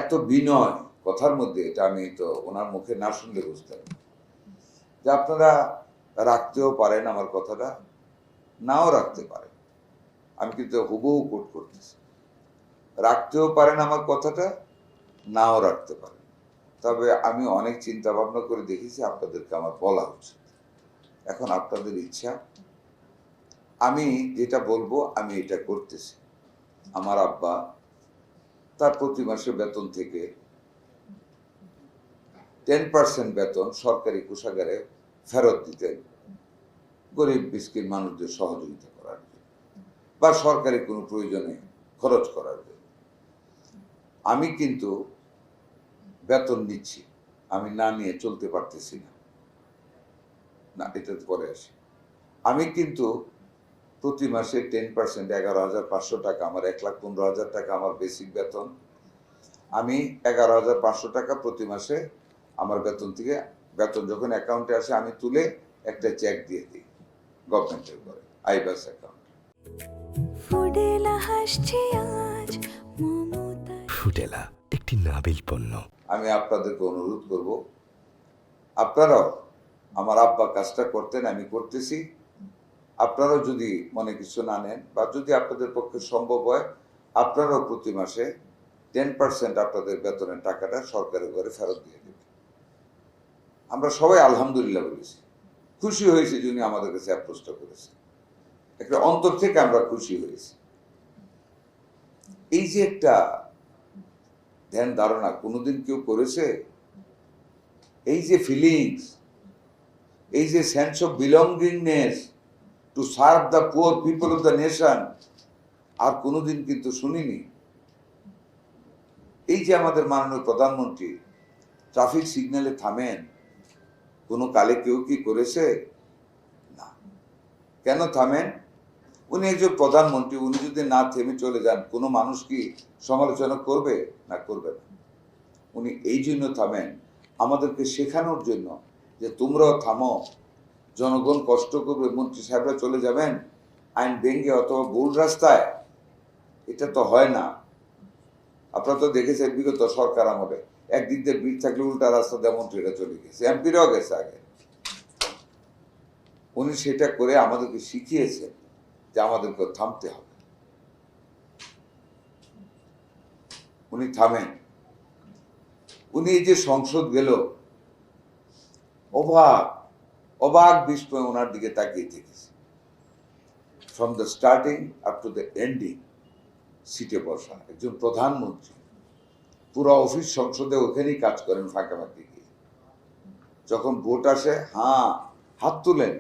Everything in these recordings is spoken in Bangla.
এত বিনয় কথার মধ্যে, এটা আমি তো ওনার মুখে না শুনলে বুঝতাম যে আপনারা রাখতেও পারেন আমার কথাটা, নাও রাখতে পারেন। আমি কিন্তু হুবহু কোট করতেছি, রাখতেও পারেন আমার কথাটা, নাও রাখতে পারেন। তবে আমি অনেক চিন্তা ভাবনা করে দেখেছি আপনাদেরকে আমার বলা উচিত। এখন আপনাদের ইচ্ছা, আমি যেটা বলবো আমি এটা করতেছি। আমার আব্বা তার প্রতি মাসে বেতন থেকে 10% বেতন সরকারি কোষাগারে ফেরত দিতেন গরিব মিসকিন মানুষদের সহযোগিতা করার জন্য বা সরকারি কোনো প্রয়োজনে খরচ করার জন্য। আমি কিন্তু বেতন নিচ্ছি, আমি না নিয়ে চলতে পারতেছি না, এটা পরে আসি। আমি কিন্তু প্রতি মাসে 10% 11,500 টাকা, আমার 1,15,000 টাকা আমার বেসিক বেতন। আমি 11,500 টাকা প্রতি মাসে আমার বেতন থেকে, বেতন যখন অ্যাকাউন্টে আসে আমি তুলে একটা চেক দিয়ে দিই গভর্নমেন্টের করে, আইবাস অ্যাকাউন্ট। ফুডেলা একটি নাবিল পণ্য। আমি আপনাদেরকে অনুরোধ করব, আপনারাও আমার আব্বা কাজটা করতেন, আমি করতেছি, আপনারাও যদি মনে কিছু না নেন বা যদি আপনাদের পক্ষে সম্ভব হয়, আপনারাও প্রতি মাসে 10% আপনাদের বেতনের টাকাটা সরকারের ঘরে ফেরত দিয়ে দেবেন। আমরা সবাই আলহামদুলিল্লাহ বলেছি, খুশি হয়েছি যিনি আমাদের কাছে অ্যাপ্রোচটা করেছে, একটা অন্তর থেকে আমরা খুশি হয়েছি। এই যে একটা ধ্যান ধারণা কোনোদিন কেউ করেছে, এই যে ফিলিংস, এই যে sense of belongingness to serve the poor people of the nation, আর কোনোদিন কিন্তু শুনিনি। এই যে আমাদের মাননীয় প্রধানমন্ত্রী ট্রাফিক সিগন্যালে থামেন, কোনো কালে কেউ কি করেছে? না। কেন থামেন? উনি একজন প্রধানমন্ত্রী, উনি যদি না থেমে চলে যান কোনো মানুষ কি সমালোচনা করবে? না, করবে না। উনি এই জন্য থামেন, আমাদেরকে শেখানোর জন্য যে তোমরাও থামো, জনগণ কষ্ট করবে, মন্ত্রী সাহেবরা চলে যাবেন আইন ভেঙে অথবা ভুল রাস্তায়। এটা তো হয় না। আপনারা তো দেখেছেন বিগত সরকার আমলে একদিক দিয়ে ব্রিজ থাকলে উল্টা রাস্তা দিয়ে মন্ত্রীরা চলে গেছে, এমপিরাও গেছে আগে। উনি সেটা করে আমাদেরকে শিখিয়েছেন যে আমাদেরকে থামতে হবে। উনি থামেন। উনি এই যে সংসদ গেল, অবাক অবাক বিস্ময় ওনার দিকে তাকিয়ে থেকেছে, from the starting up to the ending. সিটে বসা একজন প্রধানমন্ত্রী, পুরো অফিস সংসদে ওখানেই কাজ করেন ফাঁকা ফাঁকি গিয়ে। যখন ভোট আসে হাত তুলেন,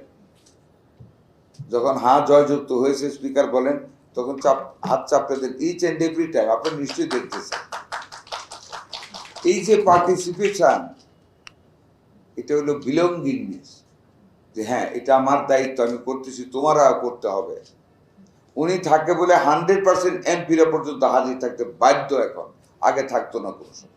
যখন জয়যুক্ত হয়েছে স্পিকার বলেন, তখন হাত চাপড়ে দেন, ইচ এন্ড এভরি টাইম। আপনারা নিশ্চয়ই দেখতেছেন এই যে পার্টিসিপেশন, এটা হলো বিলঙ্গিংনেস, যে হ্যাঁ এটা আমার দায়িত্ব, আমি করতেছি, তোমারা করতে হবে। উনি থাকে বলে 100% এমপিরা পর্যন্ত হাজির থাকতে বাধ্য এখন, আগে থাকতো না কোনো সময়।